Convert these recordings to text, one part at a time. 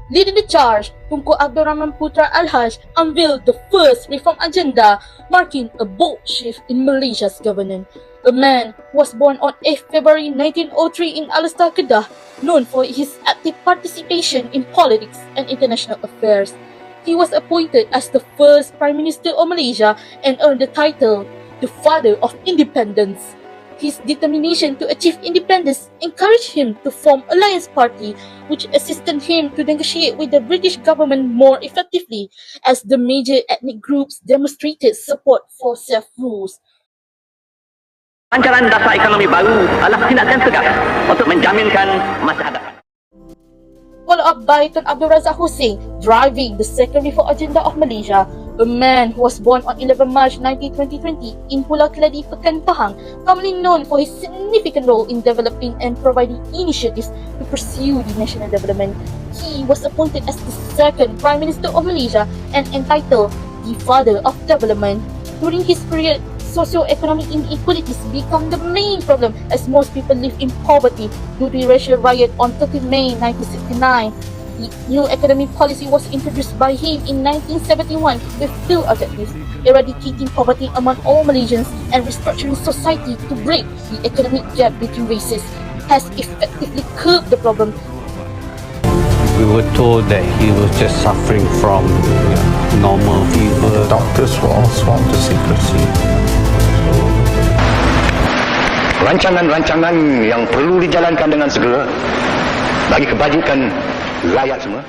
Leading the charge, Tunku Abdul Rahman Putra Al-Haj unveiled the first reform agenda, marking a bold shift in Malaysia's governance. A man who was born on 8 February 1903 in Alustar, Kedah, known for his active participation in politics and international affairs. He was appointed as the first Prime Minister of Malaysia and earned the title, the Father of Independence. His determination to achieve independence encouraged him to form Alliance Party, which assisted him to negotiate with the British government more effectively, as the major ethnic groups demonstrated support for self-rule. Rancangan dasar ekonomi baru adalah tindakan tegas untuk menjaminkan masa hadapan. Followed up by Tun Abdul Razak Hussein, driving the second reform agenda of Malaysia, a man who was born on 11 March 2020 in Pulau Keladi, Pekan Pahang, commonly known for his significant role in developing and providing initiatives to pursue the national development. He was appointed as the second Prime Minister of Malaysia and entitled the Father of Development. During his period, socio-economic inequalities become the main problem as most people live in poverty due to the racial riot on 30 May 1969. The new economic policy was introduced by him in 1971 with two objectives: eradicating poverty among all Malaysians and restructuring society to break the economic gap between races, has effectively curbed the problem. We were told that he was just suffering from normal fever. Doctors were all sworn to secrecy. Rancangan-rancangan yang perlu dijalankan dengan segera bagi kebajikan rakyat semua.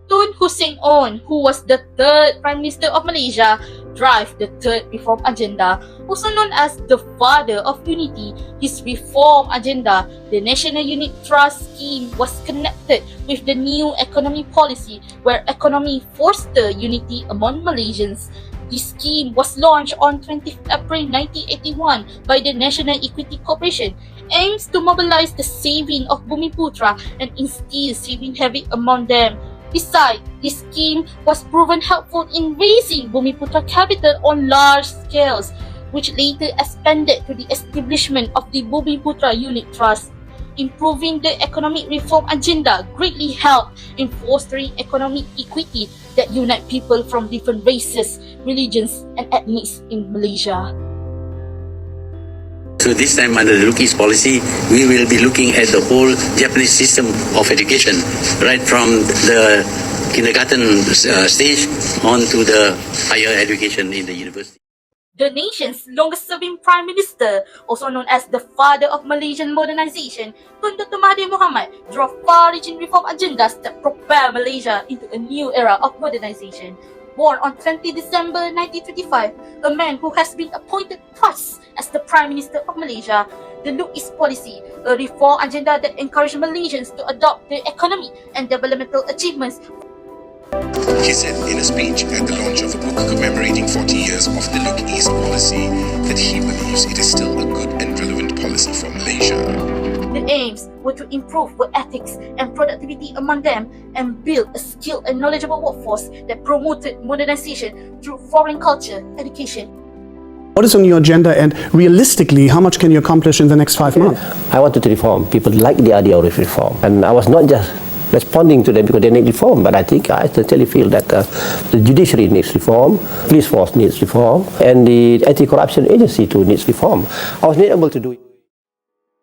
Tun Hussein On, who was the third Prime Minister of Malaysia, drive the third reform agenda, also known as the Father of Unity. His reform agenda, the National Unit Trust Scheme, was connected with the new economy policy, where economy foster unity among Malaysians. This scheme was launched on 20 April 1981 by the National Equity Corporation, aims to mobilize the saving of Bumiputra and instill saving habit among them. Besides, this scheme was proven helpful in raising Bumiputra capital on large scales, which later expanded to the establishment of the Bumiputra Unit Trust. Improving the economic reform agenda greatly helped in fostering economic equity that unite people from different races, religions and ethnics in Malaysia. So this time under the Look-East policy, we will be looking at the whole Japanese system of education, right from the kindergarten stage on to the higher education in the university. The nation's longest-serving Prime Minister, also known as the Father of Malaysian Modernization, Tun Dr. Mahathir Mohamad, drove far-reaching reform agendas that propel Malaysia into a new era of modernization. Born on 20 December 1925, a man who has been appointed twice as the Prime Minister of Malaysia, the Look-East policy, a reform agenda that encouraged Malaysians to adopt their economic and developmental achievements. He said in a speech at the launch of a book commemorating 40 years of the Look-East policy that he believes it is still a good and relevant policy for Malaysia. The aims were to improve work ethics and productivity among them and build a skilled and knowledgeable workforce that promoted modernization through foreign culture, education. What is on your agenda, and realistically, how much can you accomplish in the next 5 months? I wanted to reform. People like the idea of reform. And I was not just responding to them because they need reform, but I think I sincerely feel that the judiciary needs reform, police force needs reform, and the anti-corruption agency too needs reform. I was not able to do it.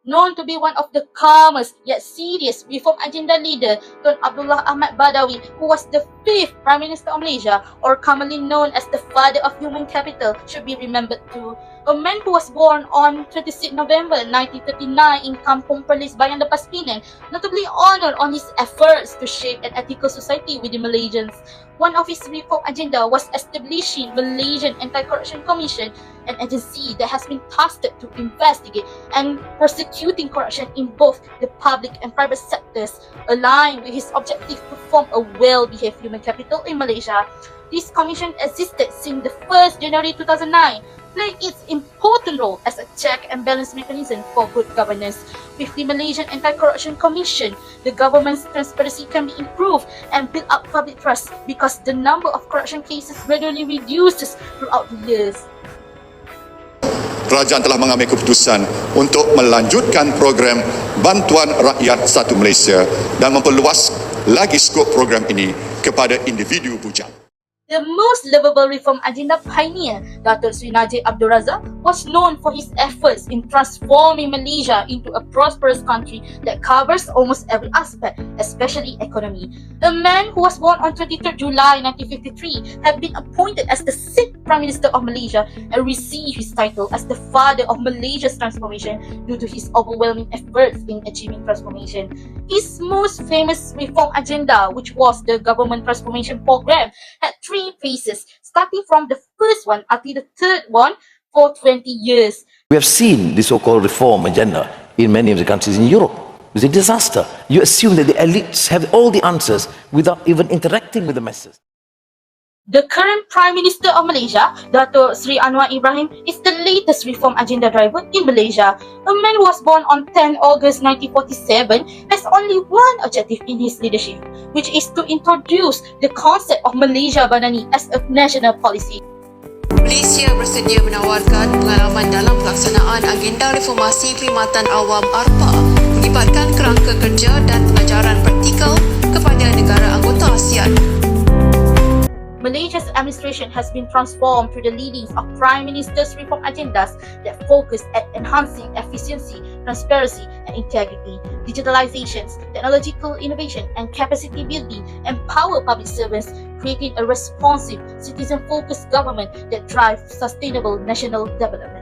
Known to be one of the calmest yet serious reform agenda leader, Tun Abdullah Ahmad Badawi, who was the 5th Prime Minister of Malaysia, or commonly known as the Father of Human Capital, should be remembered too. A man who was born on 26 November 1939 in Kampung Perlis, Bayan Lepas Penang, notably honored on his efforts to shape an ethical society within Malaysians. One of his reform agenda was establishing Malaysian Anti-Corruption Commission, an agency that has been tasked to investigate and prosecuting corruption in both the public and private sectors, aligned with his objective to form a well-behaved human capital in Malaysia. This commission existed since the 1st January 2009, playing its important role as a check and balance mechanism for good governance. With the Malaysian Anti-Corruption Commission, the government's transparency can be improved and build up public trust because the number of corruption cases gradually reduces throughout the years. Kerajaan telah mengambil keputusan untuk melanjutkan program Bantuan Rakyat Satu Malaysia dan memperluas lagi skop program ini kepada individu bujang. The most lovable reform agenda pioneer, Datuk Sri Najib Abdul Razak, was known for his efforts in transforming Malaysia into a prosperous country that covers almost every aspect, especially economy. A man who was born on 23rd July 1953 had been appointed as the 6th Prime Minister of Malaysia and received his title as the father of Malaysia's transformation due to his overwhelming efforts in achieving transformation. His most famous reform agenda, which was the Government Transformation Program, had 3 phases, starting from the first one until the third one for 20 years. We have seen the so-called reform agenda in many of the countries in Europe. It was a disaster. You assume that the elites have all the answers without even interacting with the masses. The current Prime Minister of Malaysia, Datuk Sri Anwar Ibrahim, is the latest reform agenda driver in Malaysia. A man who was born on 10 August 1947 has only one objective in his leadership, which is to introduce the concept of Malaysia Badani as a national policy. Malaysia bersedia menawarkan pengalaman dalam pelaksanaan agenda reformasi perkhidmatan awam ARPA, melibatkan kerangka kerja dan pengajaran praktikal kepada negara anggota ASEAN. Malaysia's administration has been transformed through the leadings of Prime Minister's reform agendas that focus at enhancing efficiency, transparency and integrity. Digitalizations, technological innovation and capacity building empower public servants, creating a responsive, citizen-focused government that drives sustainable national development.